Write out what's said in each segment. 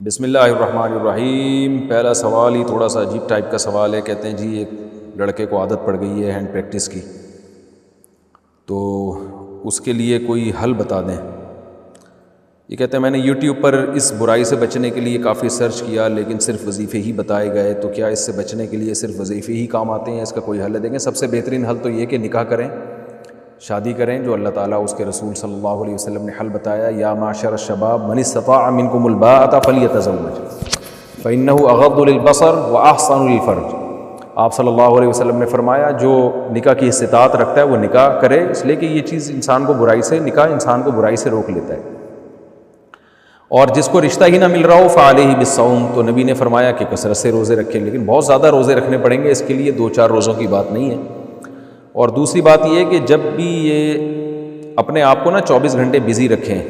بسم اللہ الرحمن الرحیم۔ پہلا سوال ہی تھوڑا سا عجیب ٹائپ کا سوال ہے۔ کہتے ہیں جی ایک لڑکے کو عادت پڑ گئی ہے ہینڈ پریکٹس کی، تو اس کے لیے کوئی حل بتا دیں۔ یہ کہتے ہیں میں نے یوٹیوب پر اس برائی سے بچنے کے لیے کافی سرچ کیا، لیکن صرف وظیفے ہی بتائے گئے، تو کیا اس سے بچنے کے لیے صرف وظیفے ہی کام آتے ہیں؟ اس کا کوئی حل دیں گے؟ سب سے بہترین حل تو یہ کہ نکاح کریں، شادی کریں، جو اللہ تعالیٰ اس کے رسول صلی اللہ علیہ وسلم نے حل بتایا، یا معشر الشباب من استطاع منکم الباءۃ فلیتزوج فإنہ اغض للبصر واحسن للفرج۔ آپ صلی اللہ علیہ وسلم نے فرمایا جو نکاح کی استطاعت رکھتا ہے وہ نکاح کرے، اس لیے کہ یہ چیز انسان کو برائی سے، نکاح انسان کو برائی سے روک لیتا ہے۔ اور جس کو رشتہ ہی نہ مل رہا ہو فعلیہ بالصوم، تو نبی نے فرمایا کہ کثرت سے روزے رکھیں، لیکن بہت زیادہ روزے رکھنے پڑیں گے، اس کے لیے 2-4 روزوں کی بات نہیں ہے۔ اور دوسری بات یہ ہے کہ جب بھی یہ اپنے آپ کو نا 24 گھنٹے بزی رکھیں،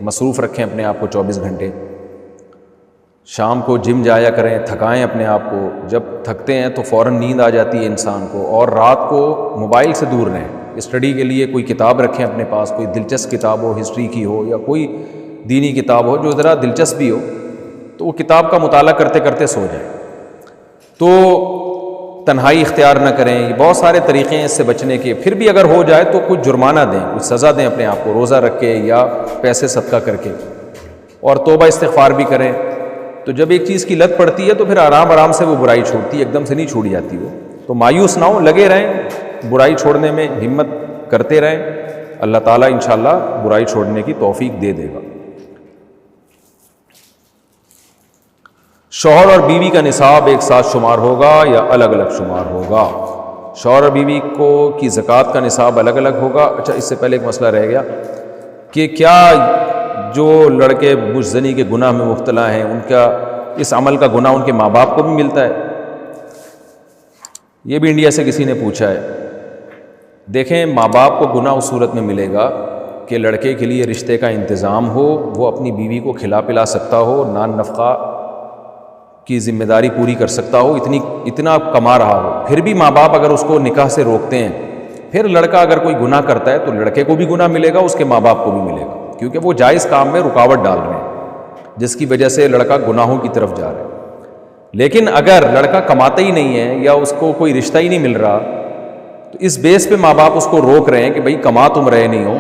مصروف رکھیں اپنے آپ کو 24 گھنٹے، شام کو جم جایا کریں، تھکائیں اپنے آپ کو، جب تھکتے ہیں تو فوراً نیند آ جاتی ہے انسان کو، اور رات کو موبائل سے دور رہیں۔ اسٹڈی کے لیے کوئی کتاب رکھیں اپنے پاس، کوئی دلچسپ کتاب ہو، ہسٹری کی ہو یا کوئی دینی کتاب ہو جو ذرا دلچسپ بھی ہو، تو وہ کتاب کا مطالعہ کرتے کرتے سو جائیں۔ تو تنہائی اختیار نہ کریں، یہ بہت سارے طریقے ہیں اس سے بچنے کے۔ پھر بھی اگر ہو جائے تو کچھ جرمانہ دیں، کچھ سزا دیں اپنے آپ کو، روزہ رکھ کے یا پیسے صدقہ کر کے، اور توبہ استغفار بھی کریں۔ تو جب ایک چیز کی لت پڑتی ہے تو پھر آرام آرام سے وہ برائی چھوڑتی ہے، ایک دم سے نہیں چھوڑی جاتی وہ۔ تو مایوس نہ ہو، لگے رہیں برائی چھوڑنے میں، ہمت کرتے رہیں، اللہ تعالیٰ انشاءاللہ برائی چھوڑنے کی توفیق دے دے گا۔ شوہر اور بیوی کا نصاب ایک ساتھ شمار ہوگا یا الگ الگ شمار ہوگا؟ شوہر اور بیوی کو کی زکوٰۃ کا نصاب الگ الگ ہوگا۔ اچھا، اس سے پہلے ایک مسئلہ رہ گیا کہ کیا جو لڑکے بزدلی کے گناہ میں مبتلا ہیں، ان کا اس عمل کا گناہ ان کے ماں باپ کو بھی ملتا ہے؟ یہ بھی انڈیا سے کسی نے پوچھا ہے۔ دیکھیں، ماں باپ کو گناہ اس صورت میں ملے گا کہ لڑکے کے لیے رشتے کا انتظام ہو، وہ اپنی بیوی کو کھلا پلا سکتا ہو، نان نفقہ کی ذمہ داری پوری کر سکتا ہو، اتنا کما رہا ہو۔ پھر بھی ماں باپ اگر اس کو نکاح سے روکتے ہیں، پھر لڑکا اگر کوئی گناہ کرتا ہے تو لڑکے کو بھی گناہ ملے گا، اس کے ماں باپ کو بھی ملے گا، کیونکہ وہ جائز کام میں رکاوٹ ڈال رہے ہیں، جس کی وجہ سے لڑکا گناہوں کی طرف جا رہا ہے۔ لیکن اگر لڑکا کماتا ہی نہیں ہے یا اس کو کوئی رشتہ ہی نہیں مل رہا، تو اس بیس پہ ماں باپ اس کو روک رہے ہیں کہ بھئی کما تم رہے نہیں ہو،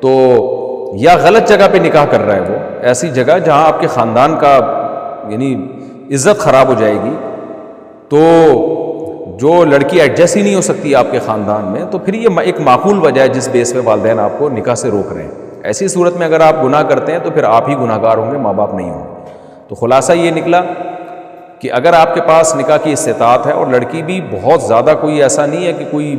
تو یا غلط جگہ پہ نکاح کر رہا ہے، وہ ایسی جگہ جہاں آپ کے خاندان کا یعنی عزت خراب ہو جائے گی، تو جو لڑکی ایڈجسٹ ہی نہیں ہو سکتی آپ کے خاندان میں، تو پھر یہ ایک معقول وجہ ہے جس بیس پہ والدین آپ کو نکاح سے روک رہے ہیں۔ ایسی صورت میں اگر آپ گناہ کرتے ہیں تو پھر آپ ہی گناہ گار ہوں گے، ماں باپ نہیں ہوں گے۔ تو خلاصہ یہ نکلا کہ اگر آپ کے پاس نکاح کی استطاعت ہے، اور لڑکی بھی بہت زیادہ کوئی ایسا نہیں ہے کہ کوئی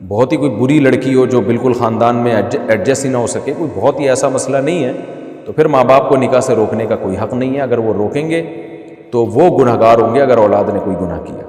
بہت ہی کوئی بری لڑکی ہو جو بالکل خاندان میں ایڈجسٹ ہی نہ ہو سکے، کوئی بہت ہی ایسا مسئلہ نہیں ہے، تو پھر ماں باپ کو نکاح سے روکنے کا کوئی حق نہیں ہے۔ اگر وہ روکیں گے تو وہ گناہگار ہوں گے اگر اولاد نے کوئی گناہ کیا۔